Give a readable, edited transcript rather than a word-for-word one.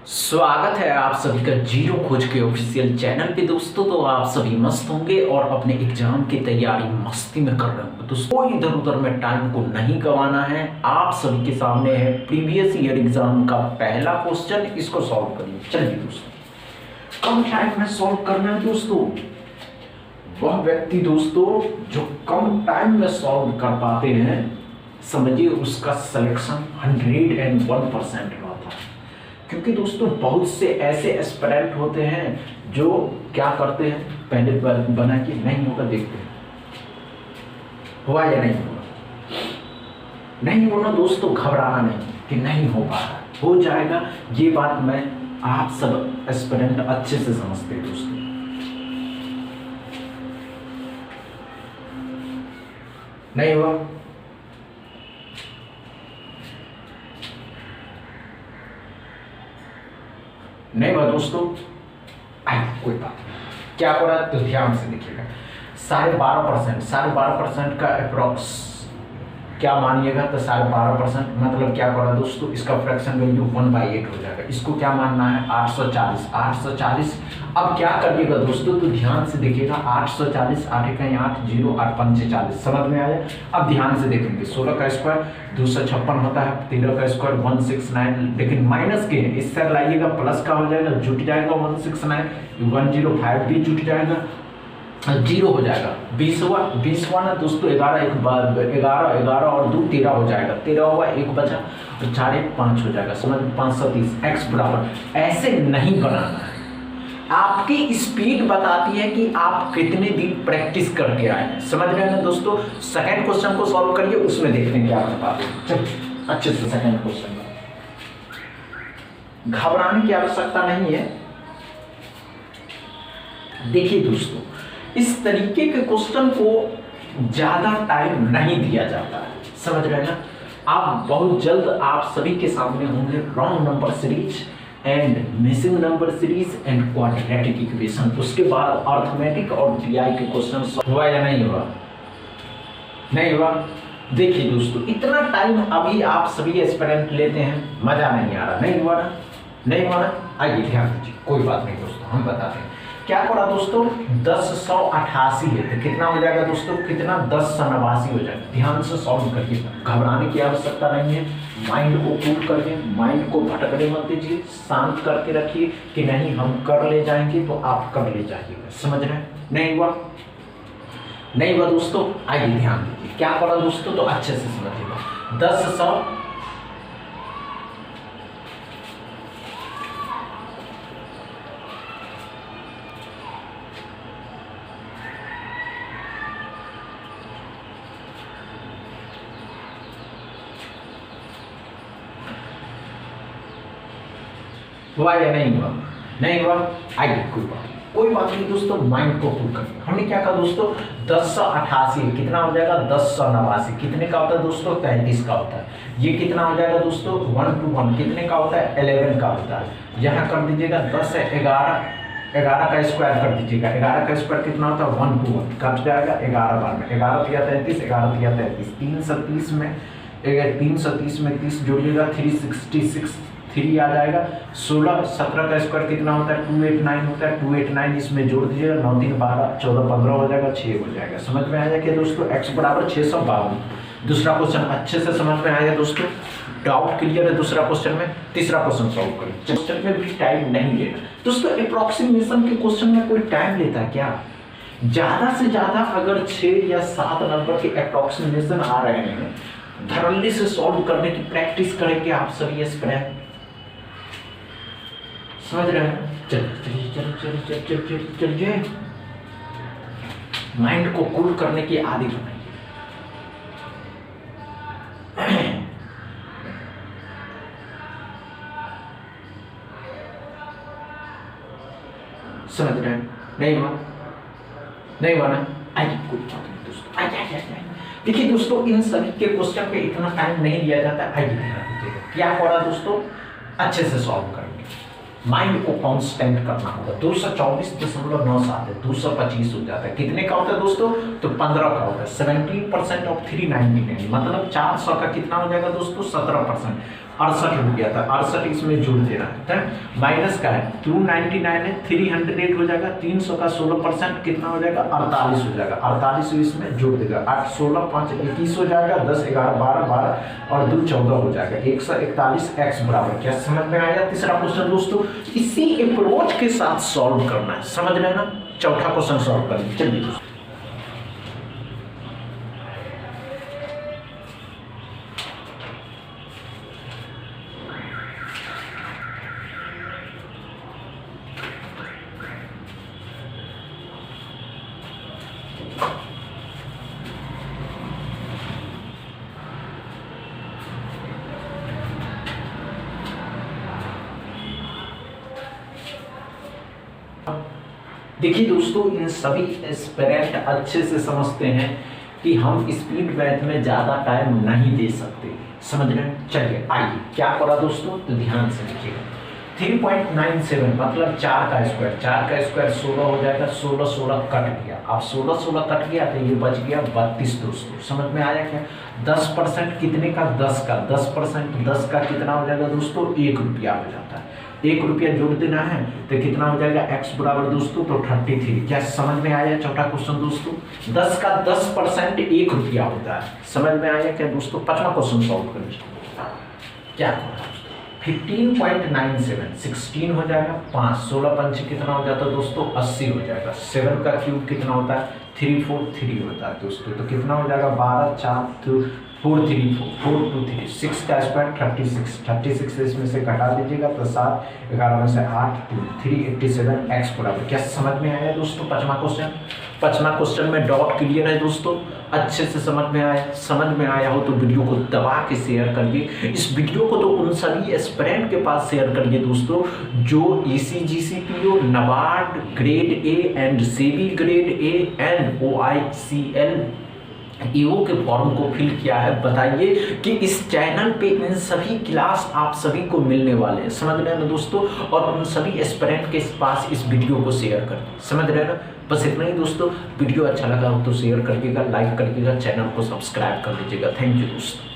स्वागत है आप सभी का जीरो खोज के ऑफिशियल चैनल पे दोस्तों। तो आप सभी मस्त होंगे और अपने एग्जाम की तैयारी मस्ती में कर रहे होंगे। दोस्तों कोई इधर उधर में टाइम को नहीं गंवाना है। आप सभी के सामने है प्रीवियस ईयर एग्जाम का पहला क्वेश्चन, इसको सॉल्व करिए। चलिए दोस्तों, कम टाइम में सॉल्व करना है दोस्तों। वह व्यक्ति दोस्तों जो कम टाइम में सॉल्व कर पाते हैं, समझिए उसका सिलेक्शन 101% रहता है। क्योंकि दोस्तों बहुत से ऐसे एस्पिरेंट होते हैं जो क्या करते हैं, पहले बना के नहीं होगा देखते हैं हुआ या नहीं होगा। नहीं होना दोस्तों, घबराना नहीं कि नहीं हो पा रहा, हो जाएगा। ये बात मैं आप सब एस्पिरेंट अच्छे से समझते हैं दोस्तों। नहीं हुआ, नहीं हुआ दोस्तों, कोई बात नहीं। क्या हो रहा है तो ध्यान से देखिएगा। 12.5% का अप्रोक्स क्या मानिएगा तो 12.5% मतलब क्या कर रहा है दोस्तों, इसका फ्रैक्शन वैल्यू 1/8 हो जाएगा। इसको क्या मानना है 840। अब क्या करिएगा दोस्तों, तो ध्यान से देखिएगा। 840 8 का 8 0 8 5 40 समझ में आया। अब ध्यान से देखेंगे, 16 का स्क्वायर 256 होता है, 13 का स्क्वायर 169, लेकिन माइनस के इससे लाइएगा प्लस का हो जाएगा, जुट जाएगा 169, 105 भी जुट जाएगा, 0 हो जाएगा। 20 हुआ ना दोस्तों, 11 और 2 13 हो जाएगा, 13 हुआ 1 बचा और 4 1 5 हो जाएगा। समझ 530 x बराबर ऐसे नहीं बनाना है। आपकी स्पीड बताती है कि आप कितने दिन प्रैक्टिस करके आए हैं। समझ रहे हैं दोस्तों। सेकंड क्वेश्चन को सॉल्व करिए, उसमें देखते हैं क्या बताते हैं। चलिए अच्छे से सेकंड क्वेश्चन में घबराने की आवश्यकता नहीं है। देखिए दोस्तों, इस तरीके के क्वेश्चन को ज्यादा टाइम नहीं दिया जाता है। समझ रहे हैं ना। आप बहुत जल्द आप सभी के सामने होंगे wrong number series and missing number series and quadratic equation. उसके बाद अर्थमेटिक और डीआई के क्वेश्चन हुआ या नहीं हुआ? नहीं हुआ। देखिए दोस्तों, इतना टाइम अभी आप सभी एस्पिरेंट लेते हैं, मजा नहीं आ रहा। नहीं हुआ ना, नहीं हुआ ना। आइए ध्यान दीजिए, कोई बात नहीं दोस्तों, हम बताते हैं क्या करा दोस्तों। 1088 है तो कितना हो जाएगा दोस्तों, कितना 1089 हो जाएगा। ध्यान से सॉल्व करिए, घबराने की आवश्यकता नहीं है। माइंड को कूल करिए, माइंड को भटकने मत दीजिए, शांत करके रखिए कि नहीं हम कर ले जाएंगे तो आप कर ले जाइएगा। समझ रहे हैं। नहीं हुआ, नहीं हुआ दोस्तों। आइए ध्यान दीजिए क्या करा दोस्तों, तो अच्छे से समझिएगा। 10 हुआ या नहीं हुआ? नहीं हुआ। आइए कोई बात नहीं दोस्तों, माइंड को कूल करिए। हमने क्या कहा दोस्तों, 1088 कितना हो जाएगा 1089 कितने का होता है दोस्तों, 33 का होता है। ये कितना हो जाएगा दोस्तों 1 to 1 कितने का होता है, 11 का होता है। यहाँ कर दीजिएगा 10 है 11 का स्क्वायर कर दीजिएगा। 11 का स्क्वायर कितना होता है 1 to 1 कट जाएगा 11 बार में। 11 तिया 33, 11 तिया 33, 330 में 330 में 30 जोड़िएगा 366 3 आ जाएगा। 16 17 का स्क्वायर कितना होता है 289 होता है। 289 इसमें जोड़ दीजिएगा, 9 3 12 14 15 हो जाएगा, 6 हो जाएगा। समझ में आ जाएगा दोस्तों, x बराबर 652। दूसरा क्वेश्चन अच्छे से समझ में आया दोस्तों। डाउट क्लियर है दूसरा क्वेश्चन में। तीसरा क्वेश्चन सॉल्व करें। क्वेश्चन में भी टाइम नहीं लेना दोस्तों। अप्रोक्सीमेशन के क्वेश्चन में कोई टाइम लेता है क्या? ज्यादा से ज्यादा अगर 6 या 7 नंबर के अप्रोक्सीमेशन आ रहे हैं, धड़ल्ले से सॉल्व करने की प्रैक्टिस करेंगे आप सभी एस्पिरेंट। समझ रहे हैं। चलिए माइंड को कूल करने की आदत बनाइए। समझ रहे हैं। नहीं हुआ, नहीं हुआ ना। आइए कोई बात नहीं दोस्तों, आइए। देखिए दोस्तों, इन सभी के क्वेश्चन पे इतना टाइम नहीं लिया जाता। आइए क्या हो रहा दोस्तों, अच्छे से सॉल्व करेंगे। माइंड को कांस्टेंट करना होगा। 224.97 है, 225 हो जाता है। कितने का होता है दोस्तों, तो 15 का होता है। 17% ऑफ 399 मतलब 400 का कितना हो जाएगा दोस्तों, 17%। ₹68 था, 68 इसमें जोड़ देना है। माइनस का है 299 है, 308 हो जाएगा, 300 का 16% कितना हो जाएगा 48 हो जाएगा, 48 इसमें जोड़ देगा, 8 16 5 21 हो जाएगा, 10 11 12 12 और 2 14 हो जाएगा, 141 x बराबर क्या समझ में आया। तीसरा क्वेश्चन दोस्तों इसी अप्रोच के साथ सॉल्व करना है, समझ रहे हैं ना। चौथा क्वेश्चन सॉल्व करिए, चलिए दोस्तों। देखिए दोस्तों इन सभी एस्पिरेंट अच्छे से समझते हैं कि हम स्पीड मैथ में ज़्यादा टाइम नहीं दे सकते, समझ रहे हैं। चलिए आइए क्या करा दोस्तों, तो ध्यान से देखिएगा। 3.97 मतलब 4 का स्क्वायर, 4 का स्क्वायर 16 हो जाएगा, 16 16 कट गया, अब 16 16 कट गया तो ये बच गया 32 दोस्तों, समझ में आया क्या। 10% कितने का 10 का, 10% 10 का कितना हो जाएगा दोस्तों ₹1 हो जाता है, ₹1 जोड़ देना है तो कितना हो जाएगा x बराबर दोस्तों तो 33। क्या समझ में आया चौथा क्वेश्चन दोस्तों, 10 का 10% ₹1 होता है, समझ में आया क्या दोस्तों। पांचवा क्वेश्चन सॉल्व करें, क्या 15.97 16 हो जाएगा, 5 16 पंच कितना हो जाता है दोस्तों 80 हो जाएगा, 7 का क्यूब कितना होता है 343 होता है दोस्तों, तो कितना हो जाएगा 12 4 4 3 4 2 3 6 का स्क्वायर 36 इसमें से घटा दीजिएगा तो 7 11 में से 8 387 x बराबर क्या समझ में आया दोस्तों। पांचवा क्वेश्चन में डॉट क्लियर है दोस्तों, अच्छे से समझ में आया हो तो वीडियो को दबा के शेयर करिए। इस वीडियो को तो उन सभी एस्पिरेंट के पास शेयर करिए दोस्तों जो ECGCPO NABARD grade A and SEBI grade A and OICL EO के फॉर्म को फिल किया है। बताइए कि इस चैनल पे इन सभी क्लास आप सभी को मिलने वाले हैं, समझ रहे हैं ना दोस्तों, और उन सभी एस्पिरेंट के पास इस वीडियो को शेयर कर, समझ रहे हैं ना। बस इतना ही दोस्तों, वीडियो अच्छा लगा हो तो शेयर करिएगा, लाइक करिएगा, चैनल को सब्सक्राइब कर लीजिएगा। थैंक यू दोस्तों।